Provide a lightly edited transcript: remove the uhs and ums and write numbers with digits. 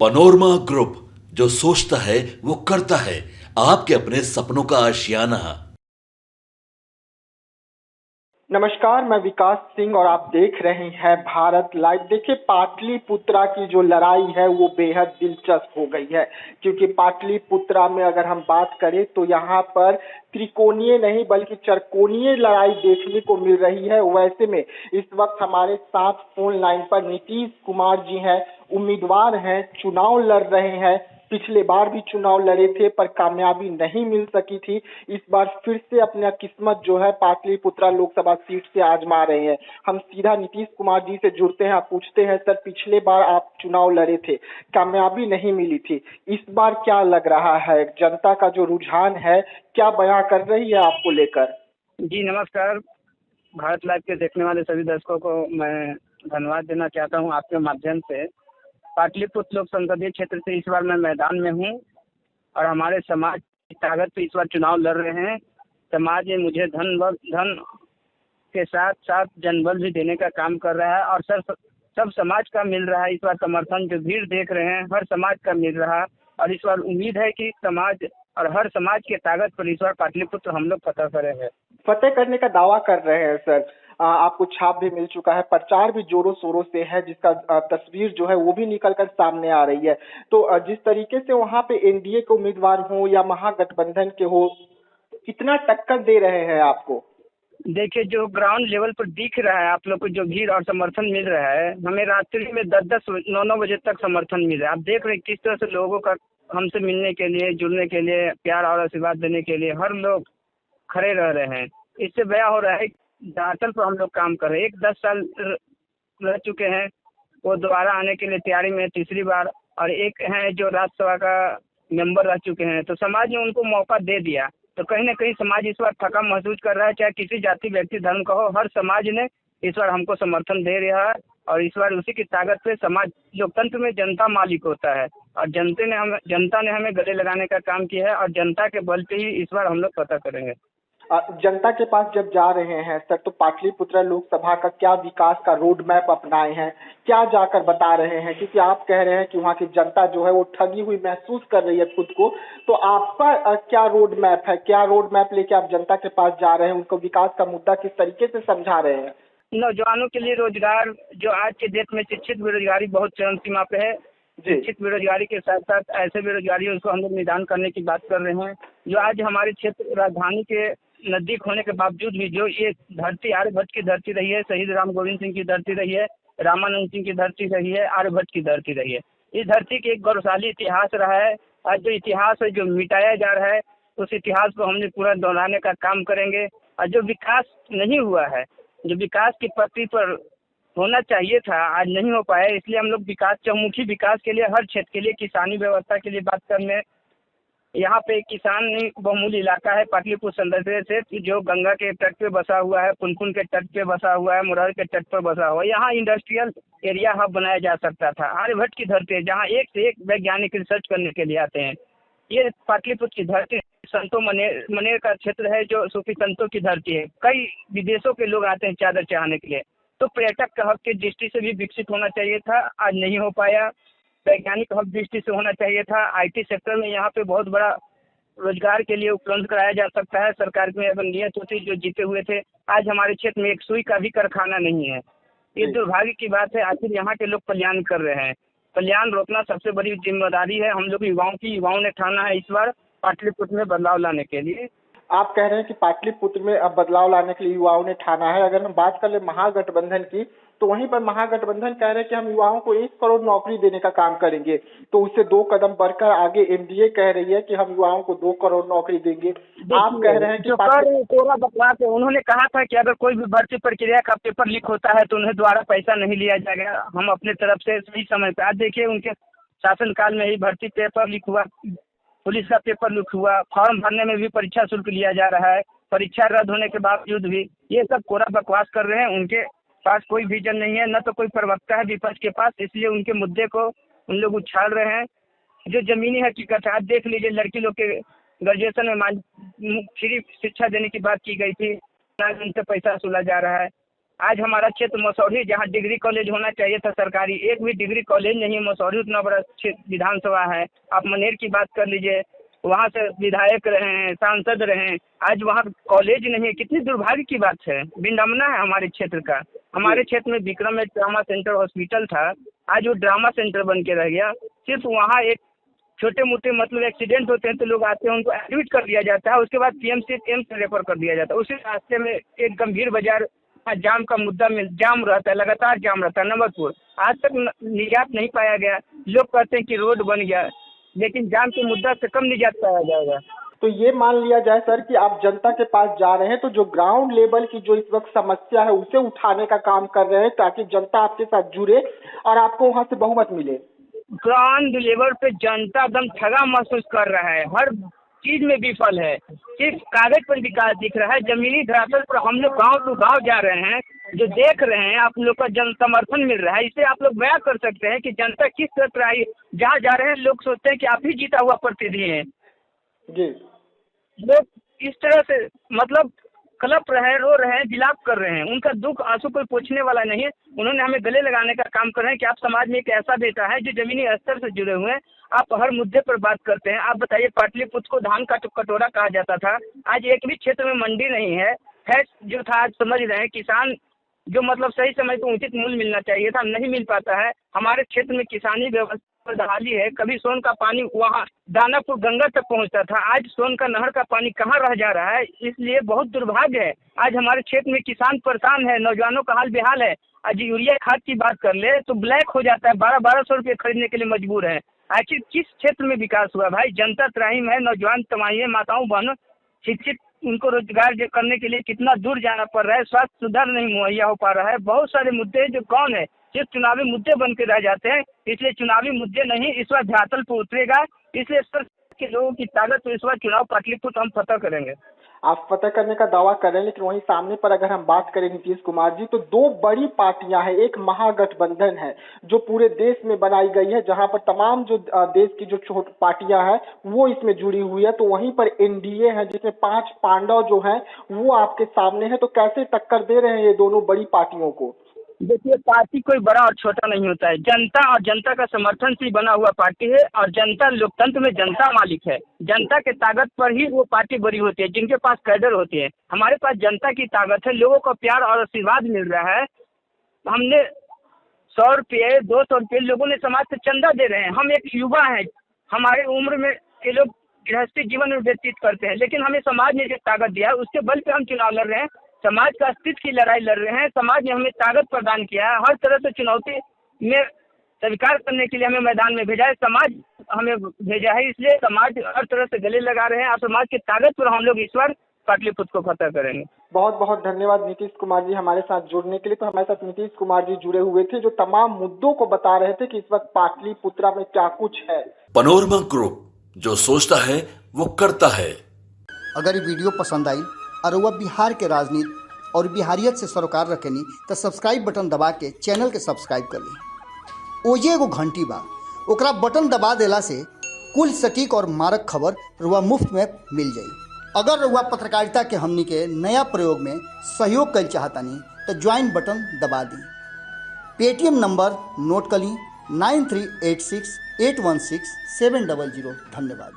Panorama group, जो सोचता है वो करता है। आपके अपने सपनों का आशियाना। नमस्कार, मैं विकास सिंह और आप देख रहे हैं भारत लाइव। देखिए, पाटलिपुत्रा की जो लड़ाई है वो बेहद दिलचस्प हो गई है, क्योंकि पाटलिपुत्रा में अगर हम बात करें तो यहाँ पर त्रिकोणीय नहीं बल्कि चरकोणीय लड़ाई देखने को मिल रही है। वैसे में इस वक्त हमारे साथ फोन लाइन पर नीतीश कुमार जी हैं, उम्मीदवार हैं, चुनाव लड़ रहे हैं। पिछले बार भी चुनाव लड़े थे पर कामयाबी नहीं मिल सकी थी। इस बार फिर से अपना किस्मत जो है पाटलिपुत्रा लोकसभा सीट से आजमा रहे हैं। हम सीधा नीतीश कुमार जी से जुड़ते हैं, आप पूछते हैं, सर पिछले बार आप चुनाव लड़े थे, कामयाबी नहीं मिली थी, इस बार क्या लग रहा है? जनता का जो रुझान है क्या बयां कर रही है आपको लेकर? जी नमस्कार। भारत लाइव के देखने वाले सभी दर्शकों को मैं धन्यवाद देना चाहता हूं आपके माध्यम से। पाटलिपुत्र लोक संसदीय क्षेत्र से इस बार मैं मैदान में हूं और हमारे समाज की ताकत पे इस बार चुनाव लड़ रहे हैं। समाज में मुझे धन के साथ साथ जनबल भी देने का काम कर रहा है और सब समाज का मिल रहा है। इस बार समर्थन जो भीड़ देख रहे हैं हर समाज का मिल रहा है और इस बार उम्मीद है कि समाज और हर समाज के ताकत पर इस बार पाटलिपुत्र हम लोग फतह करेंगे। फतेह करने का दावा कर रहे हैं सर। आपको छाप भी मिल चुका है, प्रचार भी जोरों शोरों से है, जिसका तस्वीर जो है वो भी निकल कर सामने आ रही है। तो जिस तरीके से वहां पे एनडीए के उम्मीदवार हो या महागठबंधन के हो, कितना टक्कर दे रहे हैं आपको? देखिए, जो ग्राउंड लेवल पर दिख रहा है आप लोग को जो भीड़ और समर्थन मिल रहा है, हमें रात्रि में 10-10 9-9 बजे तक समर्थन मिल रहा है। आप देख रहे हैं किस तरह से लोगों का हमसे मिलने के लिए, जुड़ने के लिए, प्यार और आशीर्वाद देने के लिए हर लोग खड़े रह रहे हैं। इससे बयां हो रहा है धरातल पर हम लोग काम कर रहे हैं। 10 साल रह चुके हैं, वो दोबारा आने के लिए तैयारी में तीसरी बार, और एक है जो राज्यसभा का मेंबर रह चुके हैं। तो समाज ने उनको मौका दे दिया, तो कहीं ना कहीं समाज इस बार थका महसूस कर रहा है, चाहे किसी जाति व्यक्ति धर्म का हो, हर समाज ने इस बार हमको समर्थन दे रहा है। और इस बार उसी की ताकत पे समाज, लोकतंत्र में जनता मालिक होता है और जनता ने हमें गले लगाने का काम किया है और जनता के बल पे ही इस बार हम लोग पता करेंगे। जनता के पास जब जा रहे हैं सर, तो पाटलिपुत्रा लोकसभा का क्या विकास का रोड मैप अपनाए हैं, क्या जाकर बता रहे हैं? क्योंकि आप कह रहे हैं कि वहाँ की जनता जो है वो ठगी हुई महसूस कर रही है खुद को, तो आपका क्या रोड मैप है? क्या रोड मैप लेके आप जनता के पास जा रहे हैं? उनको विकास का मुद्दा किस तरीके से समझा रहे हैं? नौजवानों के लिए रोजगार, जो आज के देश में शिक्षित बेरोजगारी बहुत चरम सीमा पे है, शिक्षित बेरोजगारी के साथ साथ ऐसे बेरोजगारी उसको हम लोग निदान करने की बात कर रहे हैं। जो आज हमारे क्षेत्र राजधानी के नजदीक होने के बावजूद भी जो ये धरती आर्यभट्ट की धरती रही है, शहीद राम गोविंद सिंह की धरती रही है, रामानंद सिंह की धरती रही है, आर्यभट्ट की धरती रही है, इस धरती की एक गौरवशाली इतिहास रहा है। आज जो इतिहास है जो मिटाया जा रहा है, उस इतिहास को हमने पूरा दोहराने का काम करेंगे। और जो विकास नहीं हुआ है, जो विकास की पटरी पर होना चाहिए था, आज नहीं हो पाया, इसलिए हम लोग विकास, चहुमुखी विकास के लिए, हर क्षेत्र के लिए, किसानी व्यवस्था के लिए बात करने। यहाँ पे किसान बहुमूल्य इलाका है पाटलिपुत्र संसदीय क्षेत्र, जो गंगा के तट पे बसा हुआ है, पुनपुन के तट पे बसा हुआ है, मुरहर के तट पर बसा हुआ है। यहाँ इंडस्ट्रियल एरिया हब बनाया जा सकता था। आर्यभट्ट की धरती है जहाँ एक से एक वैज्ञानिक रिसर्च करने के लिए आते हैं। ये पाटलिपुत्र की धरती संतों मनेर का क्षेत्र है, जो सूफी संतों की धरती है। कई विदेशों के लोग आते हैं चादर चढ़ाने के लिए। तो पर्यटक का हब की दृष्टि से भी विकसित होना चाहिए था, आज नहीं हो पाया। वैज्ञानिक हब दृष्टि से होना चाहिए था। आईटी सेक्टर में यहाँ पे बहुत बड़ा रोजगार के लिए उपलब्ध कराया जा सकता है। सरकार में अगर नियत होती, जो जीते हुए थे, आज हमारे क्षेत्र में एक सुई का भी कारखाना नहीं है। ये दुर्भाग्य की बात है। आखिर यहाँ के लोग पलायन कर रहे हैं। पलायन रोकना सबसे बड़ी जिम्मेदारी है हम लोग युवाओं की। युवाओं ने ठाना है इस बार पाटलिपुत्र में बदलाव लाने के लिए। आप कह रहे हैं कि पाटलिपुत्र में अब बदलाव लाने के लिए युवाओं ने ठाना है। अगर हम बात कर ले महागठबंधन की, तो वहीं पर महागठबंधन कह रहे हैं कि हम युवाओं को 1 करोड़ नौकरी देने का काम करेंगे। तो उससे 2 कदम बढ़कर आगे एनडीए कह रही है कि हम युवाओं को 2 करोड़ नौकरी देंगे। आप कह रहे हैं कि कोरा बकवास है। उन्होंने कहा था कि अगर कोई भी भर्ती प्रक्रिया का पेपर लीक होता है तो उन्हें द्वारा पैसा नहीं लिया जाएगा, हम अपने तरफ से सही समय पे। आज देखिए, उनके शासनकाल में ही भर्ती पेपर लीक हुआ, पुलिस का पेपर लीक हुआ, फॉर्म भरने में भी परीक्षा शुल्क लिया जा रहा है, परीक्षा रद्द होने के बावजूद भी ये सब कोरा बकवास कर रहे हैं। उनके पास कोई विजन नहीं है, न तो कोई प्रवक्ता है विपक्ष के पास, इसलिए उनके मुद्दे को उन लोग उछाल रहे हैं। जो जमीनी हकीकत है, आप देख लीजिए, लड़की लोग के ग्रेजुएशन में फ्री शिक्षा देने की बात की गई थी, उनसे पैसा वसूला जा रहा है। आज हमारा क्षेत्र मसौढ़ी, जहाँ डिग्री कॉलेज होना चाहिए था सरकारी, एक भी डिग्री कॉलेज नहीं है। मसौढ़ी उतना बड़ा विधानसभा है। आप मनेर की बात कर लीजिए, वहाँ से विधायक रहे हैं, सांसद रहे हैं, आज वहाँ कॉलेज नहीं है। कितनी दुर्भाग्य की बात है, विडम्बना है हमारे क्षेत्र का। हमारे क्षेत्र में विक्रम में ट्रामा सेंटर हॉस्पिटल था, आज वो ड्रामा सेंटर बन के रह गया। सिर्फ वहाँ एक छोटे मोटे मतलब एक्सीडेंट होते हैं तो लोग आते हैं, उनको एडमिट कर दिया जाता है, उसके बाद पीएमसी एम्स रेफर कर दिया जाता है। उसी रास्ते में एक गंभीर बाजार जाम का मुद्दा में जाम रहता है, लगातार जाम रहता है। नंबरपुर आज तक निजात नहीं पाया गया। लोग कहते हैं कि रोड बन गया, लेकिन जाम के मुद्दा से कम निजात पाया जाएगा। तो ये मान लिया जाए सर कि आप जनता के पास जा रहे हैं, तो जो ग्राउंड लेवल की जो इस वक्त समस्या है उसे उठाने का काम कर रहे हैं, ताकि जनता आपके साथ जुड़े और आपको वहां से बहुमत मिले। ग्राउंड लेवल पे जनता एकदम ठगा महसूस कर रहा है, हर चीज में विफल है। सिर्फ कागज पर विकास दिख रहा है, जमीनी धरातल पर हम लोग गांव टू गांव जा रहे हैं, जो देख रहे हैं आप लोग का जन समर्थन मिल रहा है। इससे आप लोग बयां कर सकते हैं कि जनता किस तरह आई। जहाँ जा रहे हैं लोग सोचते हैं कि आप ही जीता हुआ प्रतिनिधि हैं जी। लोग इस तरह से मतलब कलप रहे हैं, रो रहे हैं, विलाप कर रहे हैं। उनका दुख आंसू कोई पूछने वाला नहीं है। उन्होंने हमें गले लगाने का काम कर रहे हैं कि आप समाज में एक ऐसा बेटा है जो जमीनी स्तर से जुड़े हुए हैं, आप हर मुद्दे पर बात करते हैं। आप बताइए, पाटलिपुत्र को धान का कटोरा कहा जाता था, आज एक भी क्षेत्र में मंडी नहीं है। जो था आज समझ रहे हैं किसान जो मतलब सही समय पर उचित मूल्य मिलना चाहिए था, नहीं मिल पाता है। हमारे क्षेत्र में किसानी व्यवस्था बदहाली है। कभी सोन का पानी वहाँ दानापुर गंगा तक पहुँचता था, आज सोन का नहर का पानी कहाँ रह जा रहा है। इसलिए बहुत दुर्भाग्य है, आज हमारे क्षेत्र में किसान परेशान है, नौजवानों का हाल बेहाल है। आज यूरिया खाद की बात कर ले तो ब्लैक हो जाता है, 1200 रुपये खरीदने के लिए मजबूर है। आखिर किस क्षेत्र में विकास हुआ भाई? जनता त्राहिम है, नौजवान तमाही है, माताओं बहनों शिक्षित, उनको रोजगार करने के लिए कितना दूर जाना पड़ रहा है, स्वास्थ्य सुधार नहीं मुहैया हो पा रहा है। बहुत सारे मुद्दे हैं जो कौन है सिर्फ चुनावी मुद्दे बन के रह जाते हैं। इसलिए चुनावी मुद्दे नहीं, इस बार धरातल पर उतरेगा। इसलिए स्तर के लोगों की ताकत तो इस बार चुनाव पाटलिपुत्र हम फतह करेंगे। आप फतह करने का दावा कर रहे हैं, लेकिन वहीं सामने पर अगर हम बात करें नीतीश कुमार जी, तो दो बड़ी पार्टियां हैं, एक महागठबंधन है जो पूरे देश में बनाई गई है, जहां पर तमाम जो देश की जो छोटी पार्टियां हैं वो इसमें जुड़ी हुई है। तो वहीं पर एनडीए है जिसमें 5 पांडव जो हैं वो आपके सामने है। तो कैसे टक्कर दे रहे हैं ये दोनों बड़ी पार्टियों को? देखिए, पार्टी कोई बड़ा और छोटा नहीं होता है, जनता और जनता का समर्थन से बना हुआ पार्टी है। और जनता, लोकतंत्र में जनता मालिक है। जनता के ताकत पर ही वो पार्टी बड़ी होती है, जिनके पास कैडर होती है। हमारे पास जनता की ताकत है, लोगों का प्यार और आशीर्वाद मिल रहा है। हमने 100 रुपये 200 रुपये लोगों ने समाज से चंदा दे रहे हैं। हम एक युवा हैं, हमारे उम्र में ये लोग गृहस्थी जीवन में व्यतीत करते हैं, लेकिन हमें समाज ने जो ताकत दिया है उसके बल पे हम चुनाव लड़ रहे हैं। समाज का अस्तित्व की लड़ाई लड़ रहे हैं। समाज ने हमें ताकत प्रदान किया है, हर तरह से चुनौती में स्वीकार करने के लिए हमें मैदान में भेजा है, समाज हमें भेजा है। इसलिए समाज हर तरह से गले लगा रहे हैं और समाज की ताकत पर हम लोग इस बार पाटलिपुत्र को फतह करेंगे। बहुत बहुत धन्यवाद नीतीश कुमार जी हमारे साथ जुड़ने के लिए। तो हमारे साथ नीतीश कुमार जी जुड़े हुए थे, जो तमाम मुद्दों को बता रहे थे कि इस वक्त पाटलिपुत्रा में क्या कुछ है। पनोरमा ग्रुप, जो सोचता है वो करता है। अगर ये वीडियो पसंद आई और वह बिहार के राजनीति और बिहारियत से सरोकार रखेनी तो सब्सक्राइब बटन दबा के चैनल के सब्सक्राइब कर ली। ओजे एगो घंटी बा, ओकरा बटन दबा देला से कुल सटीक और मारक खबर रुआ मुफ्त में मिल जाई। अगर रुआ पत्रकारिता के हमनी के नया प्रयोग में सहयोग कर चाहतानी तो ज्वाइन बटन दबा दी। पेटीएम नंबर नोट कर ली 9386816700। धन्यवाद।